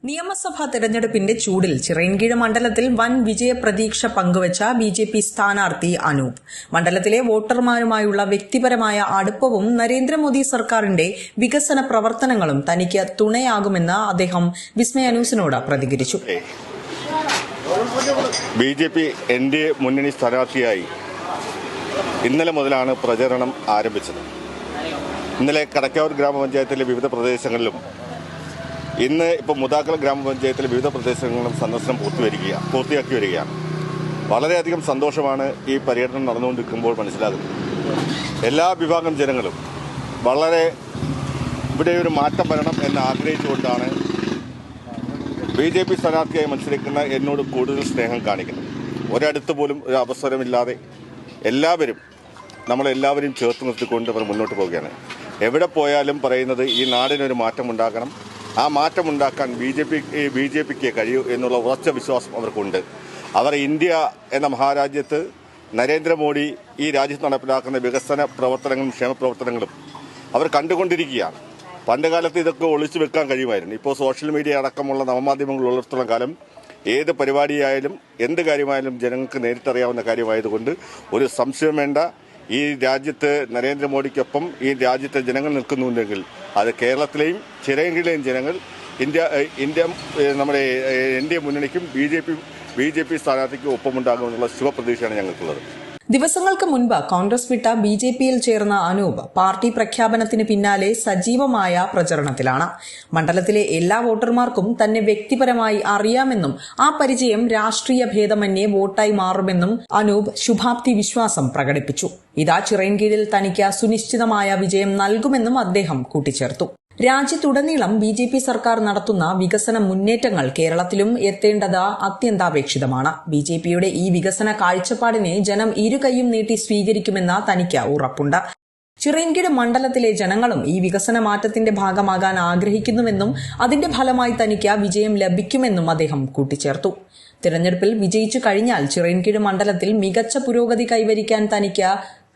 നിയമസഭാ തെരഞ്ഞെടുപ്പിന്റെ ചൂടിൽ ചിറയൻകീഴ് മണ്ഡലത്തിൽ വൻ വിജയപ്രതീക്ഷ പങ്കുവച്ച ബിജെപി സ്ഥാനാർത്ഥി അനൂപ്. മണ്ഡലത്തിലെ വോട്ടർമാരുമായുള്ള വ്യക്തിപരമായ അടുപ്പവും നരേന്ദ്രമോദി സർക്കാരിന്റെ വികസന പ്രവർത്തനങ്ങളും തനിക്ക് തുണയാകുമെന്ന് അദ്ദേഹം വിസ്മയ ന്യൂസിനോട് പ്രതികരിച്ചു. ബിജെപി എൻഡിഎ മുന്നണി സ്ഥാനാർത്ഥിയായി ഇന്നലെ മുതലാണ് പ്രചരണം ആരംഭിച്ചത്. ഇന്നലെ കടക്കാവൂർ ഗ്രാമപഞ്ചായത്തിലെ വിവിധ പ്രദേശങ്ങളിലും ഇന്ന് ഇപ്പോൾ മുതാക്കൽ ഗ്രാമപഞ്ചായത്തിലെ വിവിധ പ്രദേശങ്ങളിലും സന്ദർശനം പൂർത്തിയാക്കി വരികയാണ്. വളരെയധികം സന്തോഷമാണ് ഈ പര്യടനം നടന്നുകൊണ്ടിരിക്കുമ്പോൾ മനസ്സിലാകുന്നത്. എല്ലാ വിഭാഗം ജനങ്ങളും വളരെ ഇവിടെ ഒരു മാറ്റം വരണം എന്ന് ആഗ്രഹിച്ചുകൊണ്ടാണ് ബിജെപി സ്ഥാനാർത്ഥിയായി മത്സരിക്കുന്ന എന്നോട് കൂടുതൽ സ്നേഹം കാണിക്കുന്നത്. ഒരടുത്ത് പോലും ഒരു അവസരമില്ലാതെ നമ്മളെല്ലാവരും ചേർത്ത് നിർത്തിക്കൊണ്ട് അവർ മുന്നോട്ട് പോവുകയാണ്. എവിടെ പോയാലും പറയുന്നത് ഈ നാടിനൊരു മാറ്റമുണ്ടാക്കണം, ആ മാറ്റമുണ്ടാക്കാൻ ബി ജെ പിക്ക് കഴിയൂ എന്നുള്ള ഉറച്ച വിശ്വാസം അവർക്കുണ്ട്. അവർ ഇന്ത്യ എന്ന മഹാരാജ്യത്ത് നരേന്ദ്രമോദി ഈ രാജ്യത്ത് നടപ്പിലാക്കുന്ന വികസന പ്രവർത്തനങ്ങളും ക്ഷേമപ്രവർത്തനങ്ങളും അവർ കണ്ടുകൊണ്ടിരിക്കുകയാണ്. പണ്ട് കാലത്ത് ഇതൊക്കെ ഒളിച്ചു വെക്കാൻ കഴിയുമായിരുന്നു. ഇപ്പോൾ സോഷ്യൽ മീഡിയ അടക്കമുള്ള നവമാധ്യമങ്ങൾ ഉള്ളിടത്തോളം കാലം ഏത് പരിപാടിയായാലും എന്ത് കാര്യമായാലും ജനങ്ങൾക്ക് നേരിട്ടറിയാവുന്ന കാര്യമായതുകൊണ്ട് ഒരു സംശയം വേണ്ട. ഈ രാജ്യത്ത് നരേന്ദ്രമോദിക്കൊപ്പം ഈ രാജ്യത്തെ ജനങ്ങൾ നിൽക്കുന്നുണ്ടെങ്കിൽ അത് കേരളത്തിലെയും ചിറയൻകീഴിലെയും ജനങ്ങൾ നമ്മുടെ എൻഡിഎ മുന്നണിക്കും ബി ജെ പി സ്ഥാനാർത്ഥിക്കും ഒപ്പമുണ്ടാകുമെന്നുള്ള ശുഭപ്രതീക്ഷയാണ് ഞങ്ങൾക്കുള്ളത്. ദിവസങ്ങൾക്ക് മുൻപ് കോൺഗ്രസ് വിട്ട ബിജെപിയിൽ ചേർന്ന അനൂപ് പാർട്ടി പ്രഖ്യാപനത്തിന് പിന്നാലെ സജീവമായ പ്രചരണത്തിലാണ്. മണ്ഡലത്തിലെ എല്ലാ വോട്ടർമാർക്കും തന്നെ വ്യക്തിപരമായി അറിയാമെന്നും ആ പരിചയം രാഷ്ട്രീയ ഭേദമന്യേ വോട്ടായി മാറുമെന്നും അനൂപ് ശുഭാപ്തി വിശ്വാസം പ്രകടിപ്പിച്ചു. ഇതാ ചിറയൻകീഴിൽ തനിക്ക് സുനിശ്ചിതമായ വിജയം നൽകുമെന്നും അദ്ദേഹം കൂട്ടിച്ചേർത്തു. രാജ്യത്തുടനീളം ബിജെപി സർക്കാർ നടത്തുന്ന വികസന മുന്നേറ്റങ്ങൾ കേരളത്തിലും എത്തേണ്ടത് അത്യന്താപേക്ഷിതമാണ്. ബിജെപിയുടെ ഈ വികസന കാഴ്ചപ്പാടിനെ ജനം ഇരുകൈയും നീട്ടി സ്വീകരിക്കുമെന്ന് തനിക്ക് ഉറപ്പുണ്ട്. ചിറയൻകീഴ് മണ്ഡലത്തിലെ ജനങ്ങളും ഈ വികസന മാറ്റത്തിന്റെ ഭാഗമാകാൻ ആഗ്രഹിക്കുന്നുവെന്നും അതിന്റെ ഫലമായി തനിക്ക് വിജയം ലഭിക്കുമെന്നും അദ്ദേഹം കൂട്ടിച്ചേർത്തു. തിരഞ്ഞെടുപ്പിൽ വിജയിച്ചു കഴിഞ്ഞാൽ ചിറയൻകീഴ് മണ്ഡലത്തിൽ മികച്ച പുരോഗതി കൈവരിക്കാൻ തനിക്ക്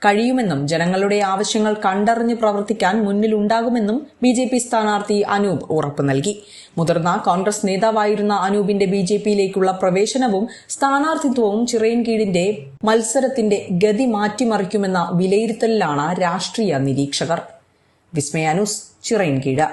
കഴിയുമെന്നും ജനങ്ങളുടെ ആവശ്യങ്ങൾ കണ്ടറിഞ്ഞ് പ്രവർത്തിക്കാൻ മുന്നിലുണ്ടാകുമെന്നും ബിജെപി സ്ഥാനാർത്ഥി അനൂപ് ഉറപ്പു നൽകി. മുതിർന്ന കോൺഗ്രസ് നേതാവായിരുന്ന അനൂപിന്റെ ബിജെപിയിലേക്കുള്ള പ്രവേശനവും സ്ഥാനാർത്ഥിത്വവും ചിറയൻകീഴിന്റെ മത്സരത്തിന്റെ ഗതി മാറ്റിമറിക്കുമെന്ന വിലയിരുത്തലിലാണ് രാഷ്ട്രീയ നിരീക്ഷകർ. വിസ്മയ ന്യൂസ്, ചിറയൻകീഴ്.